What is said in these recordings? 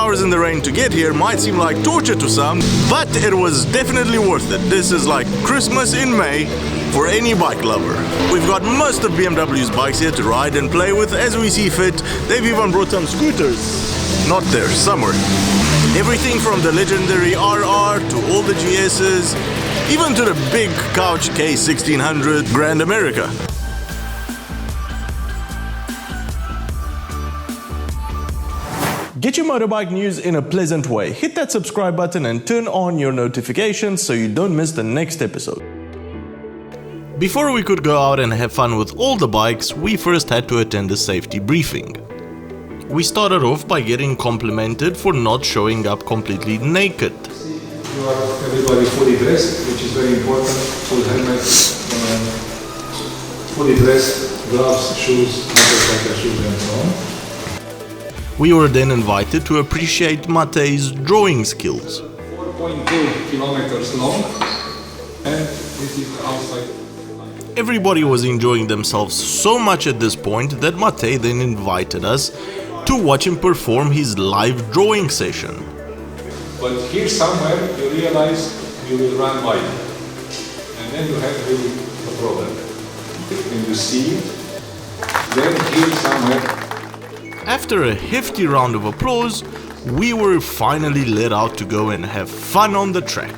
hours in the rain to get here might seem like torture to some, but it was definitely worth it. This is like Christmas in May for any bike lover. We've got most of BMW's bikes here to ride and play with as we see fit. They've even brought some scooters. Not there, somewhere. Everything from the legendary RR to all the GS's, even to the big couch K1600 Grand America. Get your motorbike news in a pleasant way. Hit that subscribe button and turn on your notifications so you don't miss the next episode. Before we could go out and have fun with all the bikes, we first had to attend a safety briefing. We started off by getting complimented for not showing up completely naked. You are everybody fully dressed, which is very important. Full helmet, fully dressed, gloves, shoes, motorcycle shoes and so on. We were then invited to appreciate Matej's drawing skills. 4.2 kilometers long, and this is the outside. Everybody was enjoying themselves so much at this point that Matej then invited us to watch him perform his live drawing session. But here somewhere you realize you will run wide, and then you have really a problem. When you see it, then here somewhere. After a hefty round of applause, we were finally let out to go and have fun on the track.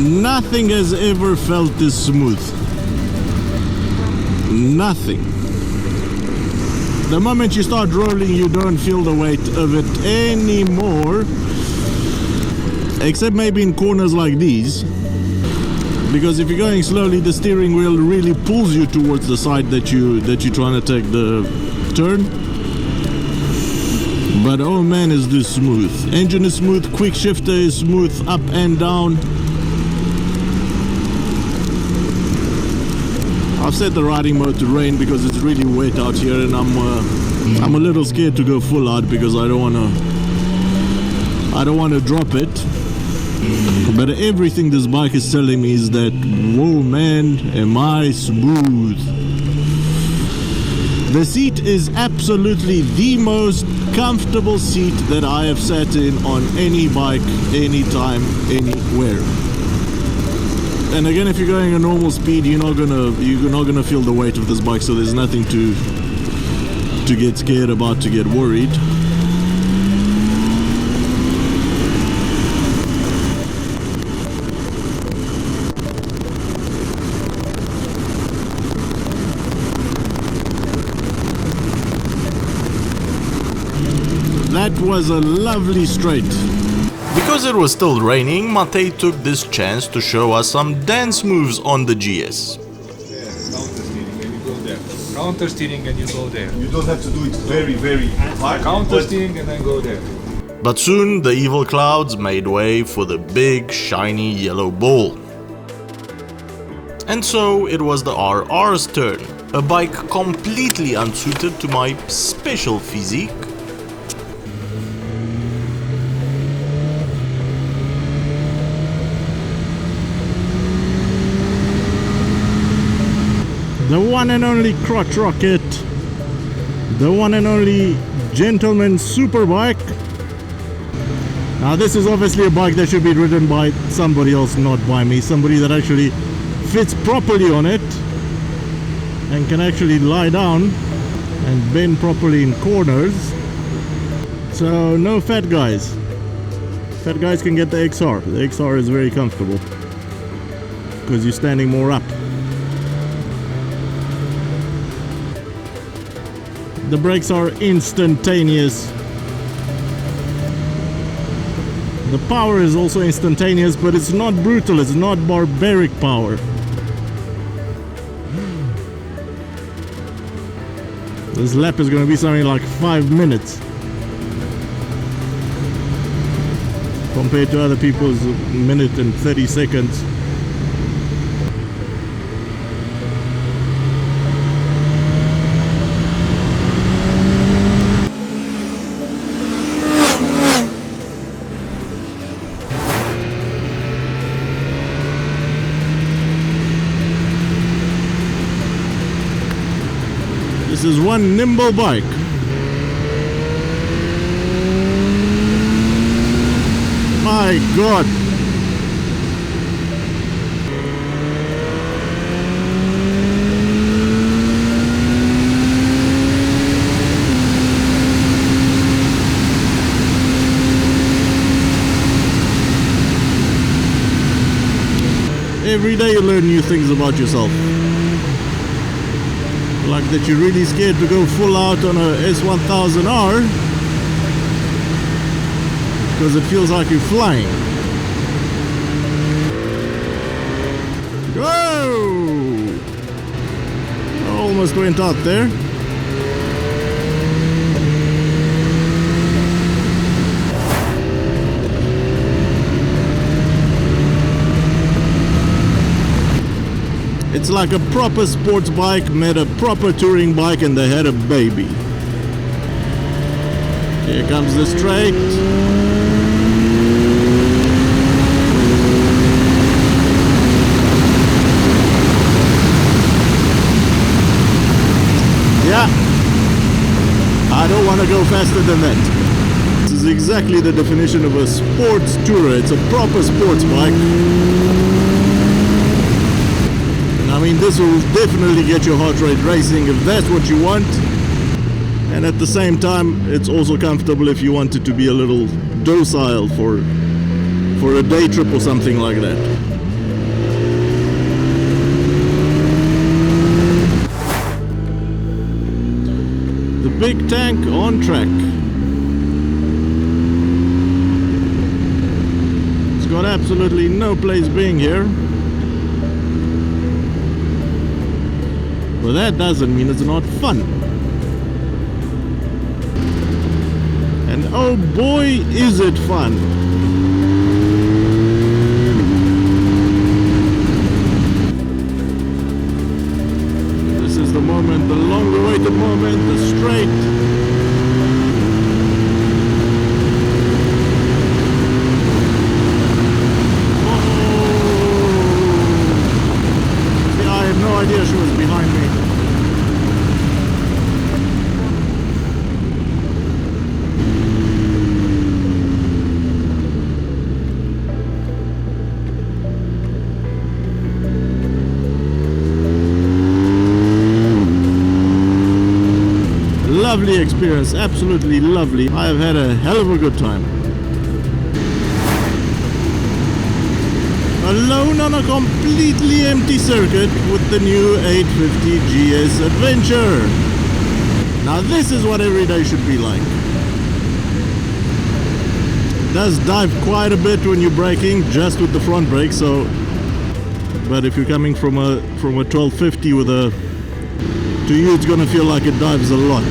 Nothing has ever felt this smooth. Nothing. The moment you start rolling, you don't feel the weight of it anymore. Except maybe in corners like these. Because if you're going slowly, the steering wheel really pulls you towards the side that you're trying to take the turn. But oh man, is this smooth. Engine is smooth, quick shifter is smooth, up and down. I've set the riding mode to rain because it's really wet out here, and I'm a little scared to go full out because I don't wanna drop it. But everything this bike is telling me is that, whoa man, am I smooth. The seat is absolutely the most comfortable seat that I have sat in on any bike, anytime, anywhere. And again, if you're going a normal speed, you're not gonna feel the weight of this bike, so there's nothing to get scared about, to get worried. That was a lovely straight. Because it was still raining, Matej took this chance to show us some dance moves on the GS. Counter steering and you go there. You don't have to do it very, very hard. Counter steering and then go there. But soon the evil clouds made way for the big, shiny yellow ball. And so it was the RR's turn, a bike completely unsuited to my special physique. The one and only crotch rocket, the one and only gentleman superbike. Now this is obviously a bike that should be ridden by somebody else, not by me. Somebody that actually fits properly on it and can actually lie down and bend properly in corners. So no fat guys. Fat guys can get the XR. The XR is very comfortable because you're standing more up. The brakes are instantaneous. The power is also instantaneous, but it's not brutal, it's not barbaric power. This lap is going to be something like 5 minutes compared to other people's minute and 30 seconds. one nimble bike. My God. Every day you learn new things about yourself. Like that you're really scared to go full out on a S1000R because it feels like you're flying. Whoa! I almost went out there. It's like a proper sports bike met a proper touring bike and they had a baby. Here comes the straight. Yeah, I don't want to go faster than that. This is exactly the definition of a sports tourer. It's a proper sports bike. I mean, this will definitely get your heart rate racing if that's what you want. And at the same time, it's also comfortable if you want it to be a little docile for a day trip or something like that. The big tank on track. It's got absolutely no place being here. Well, that doesn't mean it's not fun. And oh boy, is it fun! This is the moment, the long-awaited moment, the straight. She was behind me. Lovely experience, absolutely lovely. I have had a hell of a good time. Alone on a completely empty circuit with the new 850 GS adventure. Now this is what every day should be like. It does dive quite a bit when you're braking, just with the front brake, so but if you're coming from a 1250 with a, to you it's gonna feel like it dives a lot.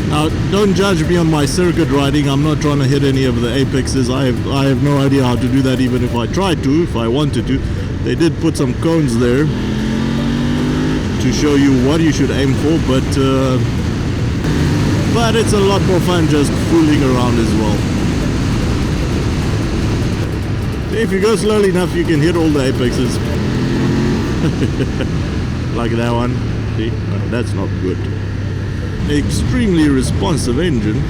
Now, don't judge me on my circuit riding. I'm not trying to hit any of the apexes. I have no idea how to do that, even if I tried to, if I wanted to. They did put some cones there to show you what you should aim for, but it's a lot more fun just fooling around as well. If you go slowly enough, you can hit all the apexes. Like that one. See? That's not good. Extremely responsive engine.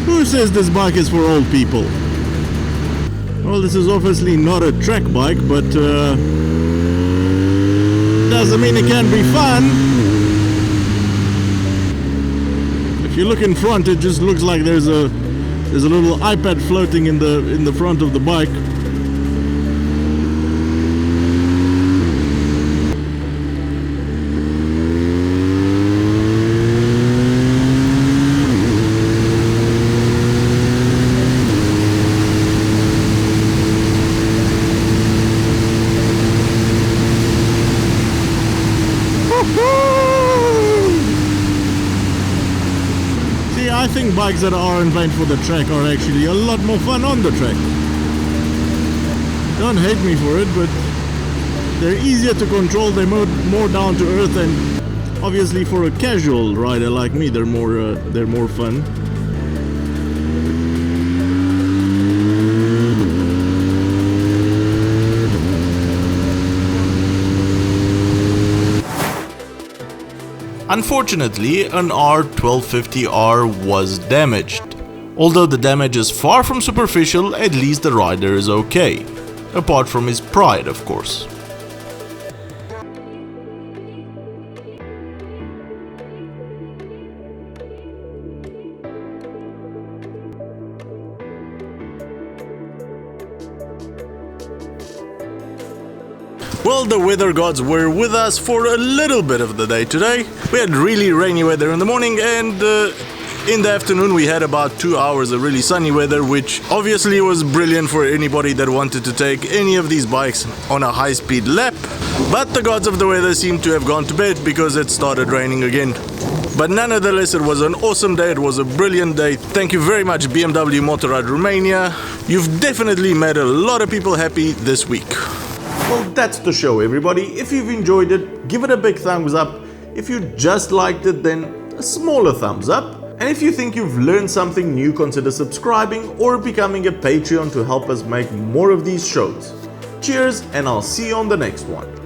Who says this bike is for old people? Well, this is obviously not a track bike, but doesn't mean it can't be fun. If you look in front, it just looks like there's a little iPad floating in the front of the bike. bikes that aren't meant for the track are actually a lot more fun on the track. Don't hate me for it, but they're easier to control, they're more down to earth, and obviously for a casual rider like me, they're more fun. Unfortunately, an R1250R was damaged. Although the damage is far from superficial, at least the rider is okay. Apart from his pride, of course. Well, the weather gods were with us for a little bit of the day today. We had really rainy weather in the morning, and in the afternoon we had about 2 hours of really sunny weather, which obviously was brilliant for anybody that wanted to take any of these bikes on a high-speed lap. But the gods of the weather seemed to have gone to bed because it started raining again. But nonetheless, it was an awesome day, it was a brilliant day. Thank you very much, BMW Motorrad Romania. You've definitely made a lot of people happy this week. Well, that's the show, everybody. If you've enjoyed it, give it a big thumbs up. If you just liked it, then a smaller thumbs up. And if you think you've learned something new, consider subscribing or becoming a Patreon to help us make more of these shows. Cheers, and I'll see you on the next one.